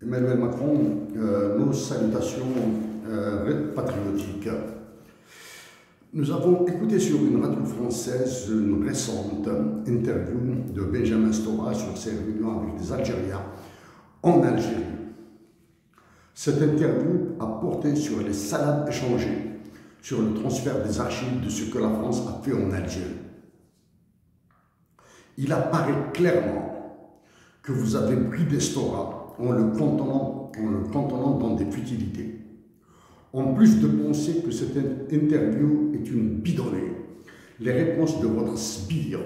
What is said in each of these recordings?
Emmanuel Macron, nos salutations patriotiques. Nous avons écouté sur une radio française une récente interview de Benjamin Stora sur ses réunions avec des Algériens en Algérie. Cette interview a porté sur les salades échangées, sur le transfert des archives de ce que la France a fait en Algérie. Il apparaît clairement que vous avez pris des Stora en le cantonnant dans des futilités. En plus de penser que cette interview est une bidonnée, les réponses de votre sbire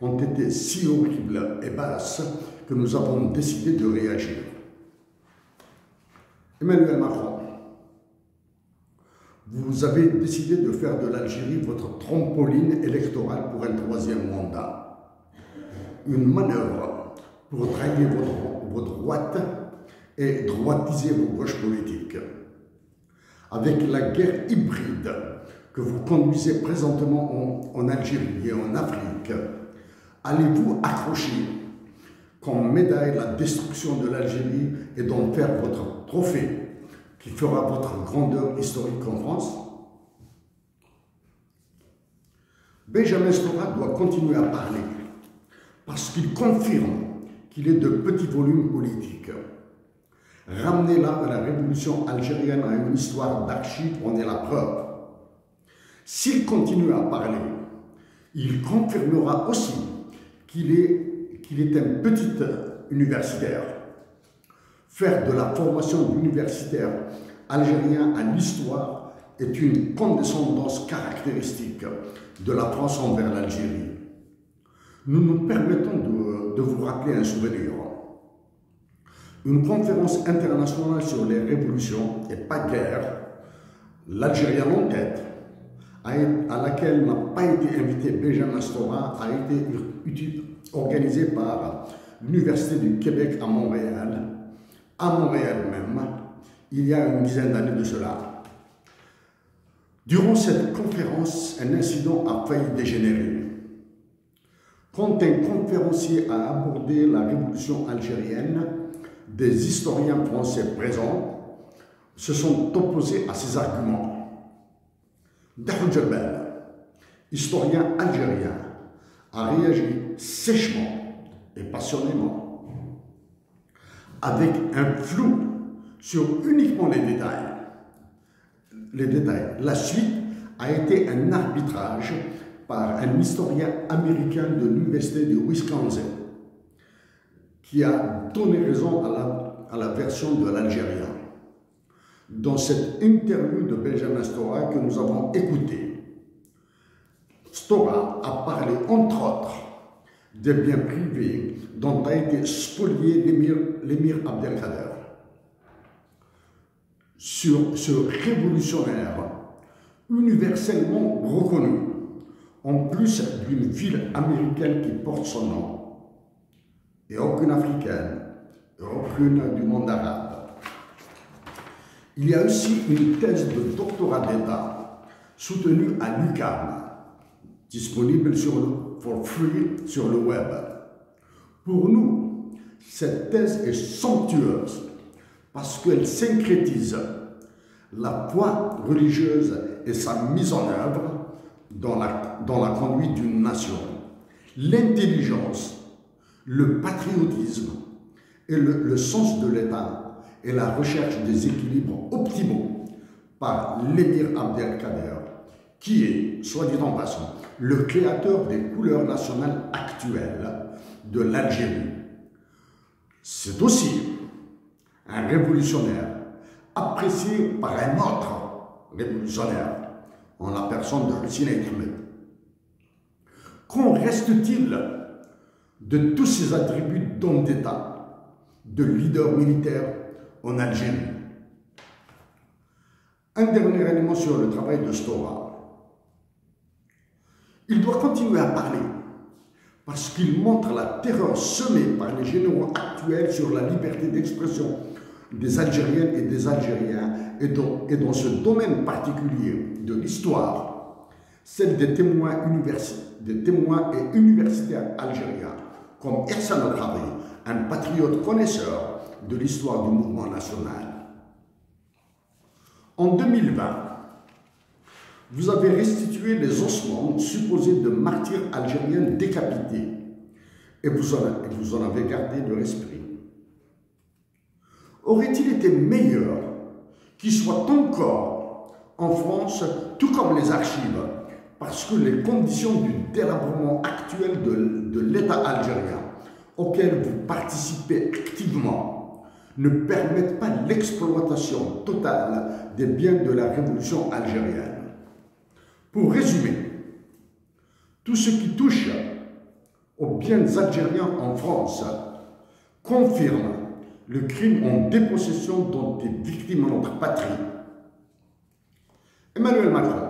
ont été si horribles et basses que nous avons décidé de réagir. Emmanuel Macron, vous avez décidé de faire de l'Algérie votre trampoline électorale pour un troisième mandat. Une manœuvre pour draguer vos droites et droitiser vos gauches politiques. Avec la guerre hybride que vous conduisez présentement en Algérie et en Afrique, allez-vous accrocher comme médaille la destruction de l'Algérie et d'en faire votre trophée qui fera votre grandeur historique en France? Benjamin Stora doit continuer à parler parce qu'il confirme qu'il est de petit volume politique. Ramener la révolution algérienne à une histoire d'archives en est la preuve. S'il continue à parler, il confirmera aussi qu'il est un petit universitaire. Faire de la formation d'universitaire algérien à l'histoire est une condescendance caractéristique de la France envers l'Algérie. Nous nous permettons de vous rappeler un souvenir. Une conférence internationale sur les révolutions et pas guerre, l'Algérien en tête, à laquelle n'a pas été invité Benjamin Stora, a été organisée par l'Université du Québec à Montréal même, il y a une dizaine d'années de cela. Durant cette conférence, un incident a failli dégénérer. Quand un conférencier a abordé la révolution algérienne, des historiens français présents se sont opposés à ces arguments. Dahoud Jebel, historien algérien, a réagi sèchement et passionnément, avec un flou sur uniquement les détails. La suite a été un arbitrage par un historien américain de l'Université du Wisconsin qui a donné raison à la version de l'Algérien. Dans cette interview de Benjamin Stora que nous avons écoutée, Stora a parlé entre autres des biens privés dont a été spolié l'émir Abdelkader. Sur ce révolutionnaire universellement reconnu, en plus d'une ville américaine qui porte son nom, et aucune africaine, et aucune du monde arabe. Il y a aussi une thèse de doctorat d'État soutenue à l'UQAM, disponible for free sur le web. Pour nous, cette thèse est somptueuse parce qu'elle syncrétise la foi religieuse et sa mise en œuvre dans la conduite d'une nation, l'intelligence, le patriotisme et le sens de l'État et la recherche des équilibres optimaux par l'émir Abdelkader, qui est, soit dit en passant, le créateur des couleurs nationales actuelles de l'Algérie. C'est aussi un révolutionnaire apprécié par un autre révolutionnaire, en la personne de Hussein Ahmed. Qu'en reste-t-il de tous ces attributs d'homme d'État, de leader militaire en Algérie? Un dernier élément sur le travail de Stora. Il doit continuer à parler parce qu'il montre la terreur semée par les généraux actuels sur la liberté d'expression des Algériennes et des Algériens et dans ce domaine particulier de l'histoire, celle des témoins et universitaires algériens comme Ihsan El Khadri, un patriote connaisseur de l'histoire du mouvement national. En 2020, vous avez restitué les ossements supposés de martyrs algériens décapités et vous en avez gardé de l'esprit. Aurait-il été meilleur qu'ils soient encore en France, tout comme les archives, parce que les conditions du délabrement actuel de l'État algérien, auquel vous participez activement, ne permettent pas l'exploitation totale des biens de la révolution algérienne. Pour résumer, tout ce qui touche aux biens algériens en France confirme le crime en dépossession dont est victime notre patrie. Emmanuel Macron,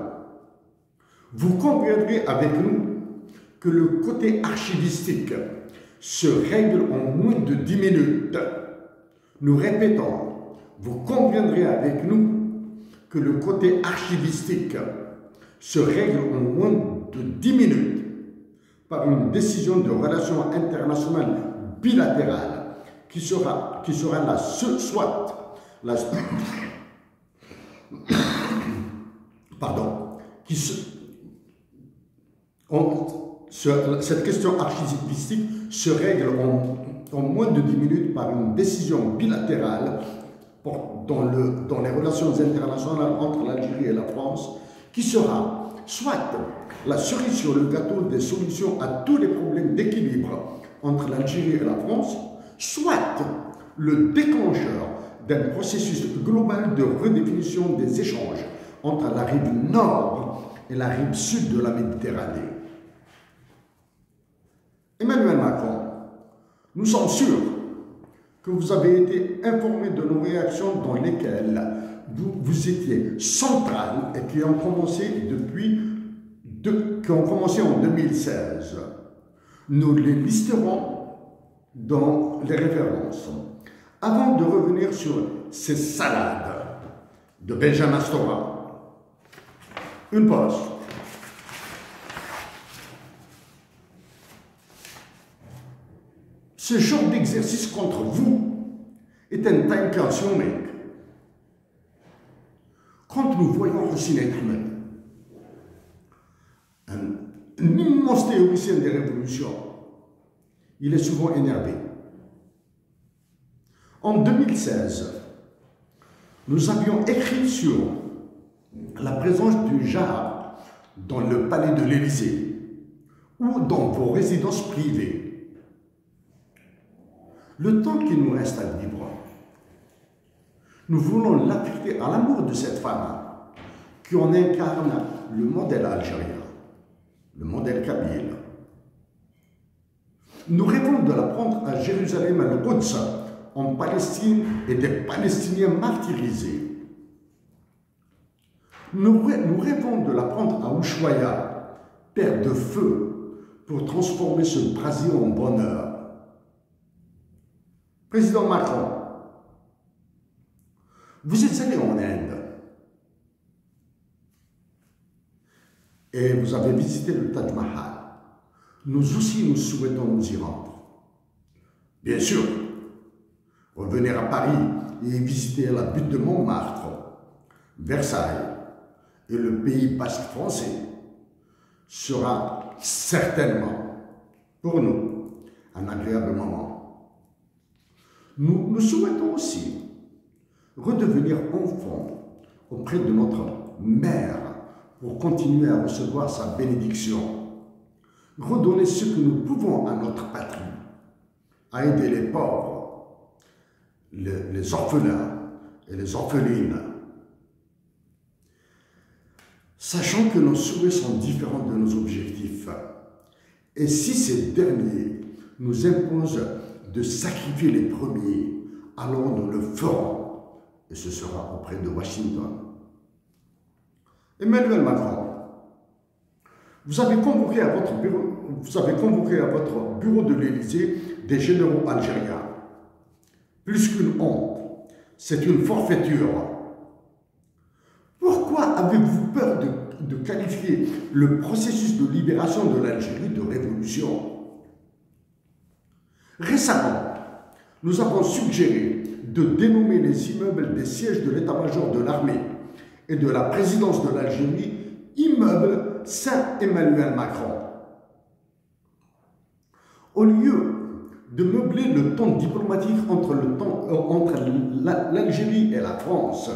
vous conviendrez avec nous que le côté archivistique se règle en moins de 10 minutes. Nous répétons, vous conviendrez avec nous que le côté archivistique se règle en moins de 10 minutes par une décision de relations internationales bilatérales qui sera cette question archivistique se règle en moins de 10 minutes par une décision bilatérale dans les relations internationales entre l'Algérie et la France, qui sera soit la cerise sur le gâteau des solutions à tous les problèmes d'équilibre entre l'Algérie et la France, soit le déclencheur d'un processus global de redéfinition des échanges entre la rive nord et la rive sud de la Méditerranée. Emmanuel Macron, nous sommes sûrs que vous avez été informé de nos réactions dans lesquelles vous étiez central et qui ont commencé en 2016. Nous les listerons dans les références. Avant de revenir sur ces salades de Benjamin Stora, une pause. Ce genre d'exercice contre vous est un time consuming. Quand nous voyons Hossein Ahmed, un immense théoricien des révolutions, il est souvent énervé. En 2016, nous avions écrit sur la présence du Jahar dans le palais de l'Élysée ou dans vos résidences privées. Le temps qu'il nous reste à vivre, nous voulons l'affecter à l'amour de cette femme qui en incarne le modèle algérien, le modèle kabyle. Nous rêvons de la prendre à Jérusalem, à Al-Quds, en Palestine, et des Palestiniens martyrisés. Nous rêvons de la prendre à Ushuaïa, terre de feu, pour transformer ce brasier en bonheur. Président Macron, vous êtes allé en Inde et vous avez visité le Taj Mahal. Nous aussi, nous souhaitons nous y rendre. Bien sûr, revenir à Paris et visiter la butte de Montmartre, Versailles et le Pays basque français sera certainement pour nous un agréable moment. Nous souhaitons aussi redevenir enfants auprès de notre mère pour continuer à recevoir sa bénédiction, redonner ce que nous pouvons à notre patrie, à aider les pauvres, les orphelins et les orphelines. Sachant que nos souhaits sont différents de nos objectifs, et si ces derniers nous imposent de sacrifier les premiers, alors nous le ferons, et ce sera auprès de Washington. Emmanuel Macron, vous avez convoqué à votre bureau de l'Élysée des généraux algériens. Plus qu'une honte, c'est une forfaiture. Pourquoi avez-vous peur de qualifier le processus de libération de l'Algérie de révolution? Récemment, nous avons suggéré de dénommer les immeubles des sièges de l'état-major de l'armée et de la présidence de l'Algérie immeuble Saint-Emmanuel Macron. Au lieu de meubler le ton diplomatique entre l'Algérie et la France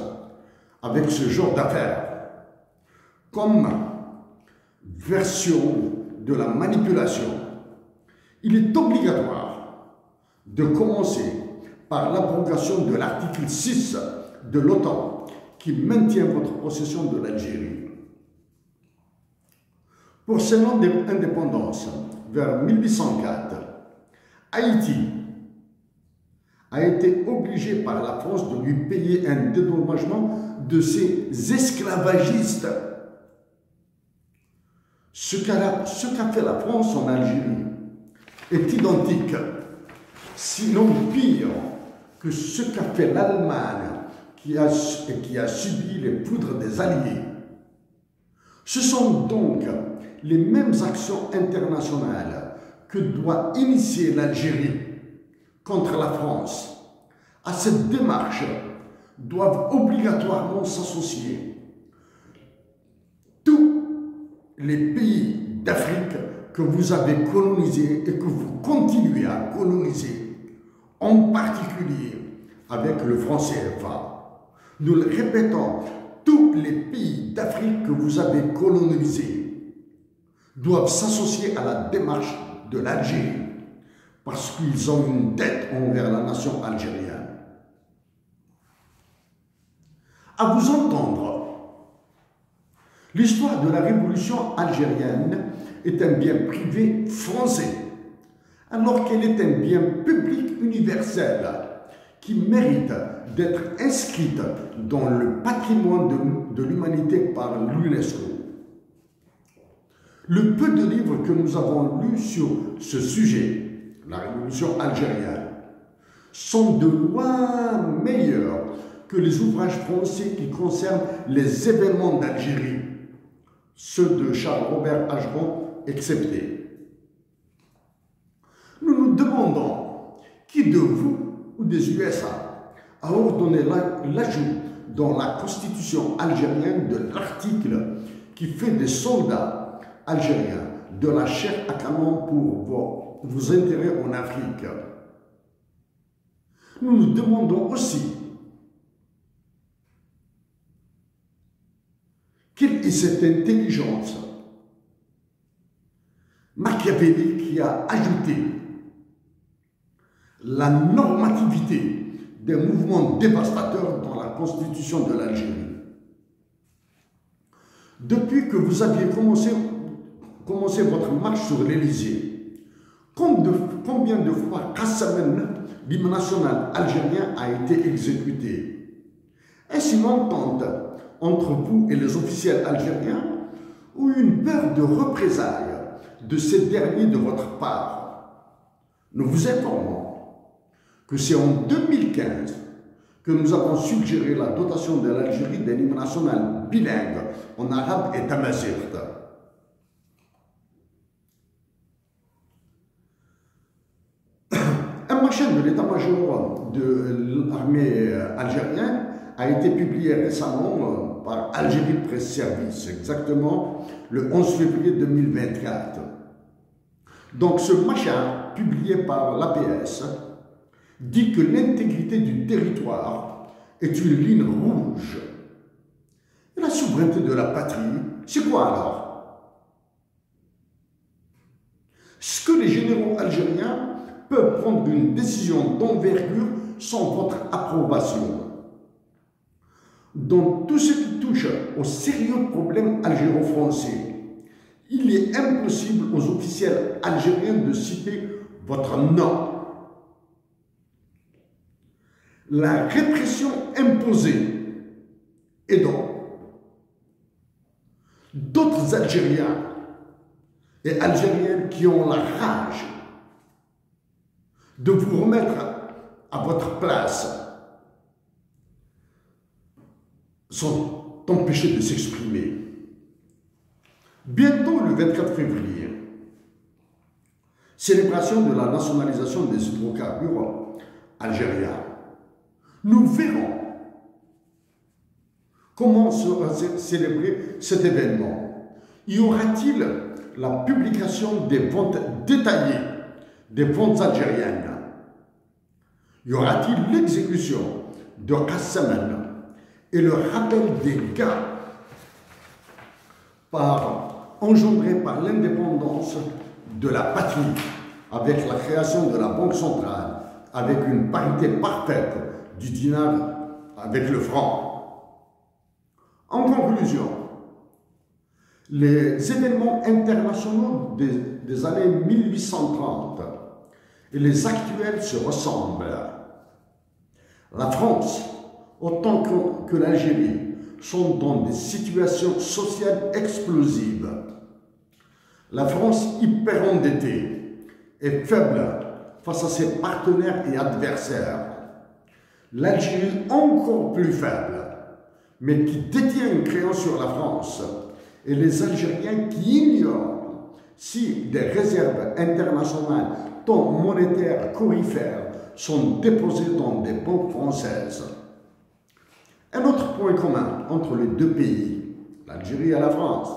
avec ce genre d'affaires, comme version de la manipulation, il est obligatoire de commencer par l'abrogation de l'article 6 de l'OTAN qui maintient votre possession de l'Algérie. Pour son indépendance, vers 1804, Haïti a été obligé par la France de lui payer un dédommagement de ses esclavagistes. Ce qu'a fait la France en Algérie est identique, sinon pire, que ce qu'a fait l'Allemagne qui a subi les poudres des Alliés. Ce sont donc les mêmes actions internationales que doit initier l'Algérie contre la France. À cette démarche doivent obligatoirement s'associer tous les pays d'Afrique que vous avez colonisés et que vous continuez à coloniser, en particulier avec le franc CFA. Nous le répétons, tous les pays d'Afrique que vous avez colonisés doivent s'associer à la démarche de l'Algérie parce qu'ils ont une dette envers la nation algérienne. À vous entendre, l'histoire de la révolution algérienne est un bien privé français, alors qu'elle est un bien public universel qui mérite d'être inscrite dans le patrimoine de l'humanité par l'UNESCO. Le peu de livres que nous avons lus sur ce sujet, la révolution algérienne, sont de loin meilleurs que les ouvrages français qui concernent les événements d'Algérie, ceux de Charles-Robert Ageron exceptés. Nous nous demandons qui de vous ou des USA a ordonné l'ajout dans la constitution algérienne de l'article qui fait des soldats algériens de la chair à canon pour vos intérêts en Afrique. Nous nous demandons aussi quelle est cette intelligence machiavélique qui a ajouté la normativité des mouvements dévastateurs dans la constitution de l'Algérie. Depuis que vous aviez commencé votre marche sur l'Élysée, combien de fois Kassamen, l'hymne national algérien, a été exécuté? Est-ce une entente entre vous et les officiels algériens ou une peur de représailles de ces derniers de votre part? Nous vous informons que c'est en 2015 que nous avons suggéré la dotation de l'Algérie d'un hymne national bilingue en arabe et tamazight. Un machin de l'état-major de l'armée algérienne a été publié récemment par Algérie Presse Service, exactement le 11 février 2024. Donc ce machin, publié par l'APS, dit que l'intégrité du territoire est une ligne rouge. Et la souveraineté de la patrie, c'est quoi alors? Est-ce que les généraux algériens peuvent prendre une décision d'envergure sans votre approbation? Dans tout ce qui touche aux sérieux problèmes algéro-français, il est impossible aux officiels algériens de citer votre nom. La répression imposée et donc d'autres Algériens et Algériennes qui ont la rage de vous remettre à votre place sont empêchés de s'exprimer. Bientôt le 24 février, célébration de la nationalisation des hydrocarbures algérien. Nous verrons comment sera célébré cet événement. Y aura-t-il la publication des ventes détaillées des ventes algériennes? Y aura-t-il l'exécution de Kassaman et le rappel des gains engendrés par l'indépendance de la patrie avec la création de la Banque centrale, avec une parité parfaite du dinar avec le franc? En conclusion, les événements internationaux des années 1830 et les actuels se ressemblent. La France, autant que l'Algérie, sont dans des situations sociales explosives. La France hyper-endettée est faible face à ses partenaires et adversaires. L'Algérie encore plus faible, mais qui détient une créance sur la France, et les Algériens qui ignorent si des réserves internationales, tant monétaires qu'aurifères, sont déposées dans des banques françaises. Un autre point commun entre les deux pays, l'Algérie et la France,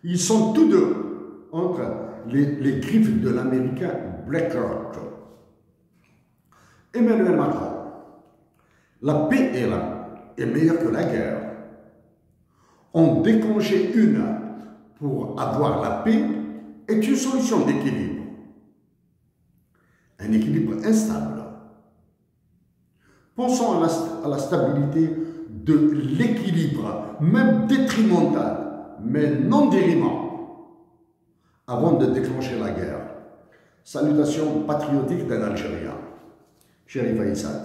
ils sont tous deux entre les griffes de l'américain BlackRock. Emmanuel Macron, la paix est meilleure que la guerre. En déclencher une pour avoir la paix est une solution d'équilibre. Un équilibre instable. Pensons à la stabilité de l'équilibre, même détrimental, mais non dérimant, avant de déclencher la guerre. Salutations patriotiques d'un Algérien. Chérif Aïssad.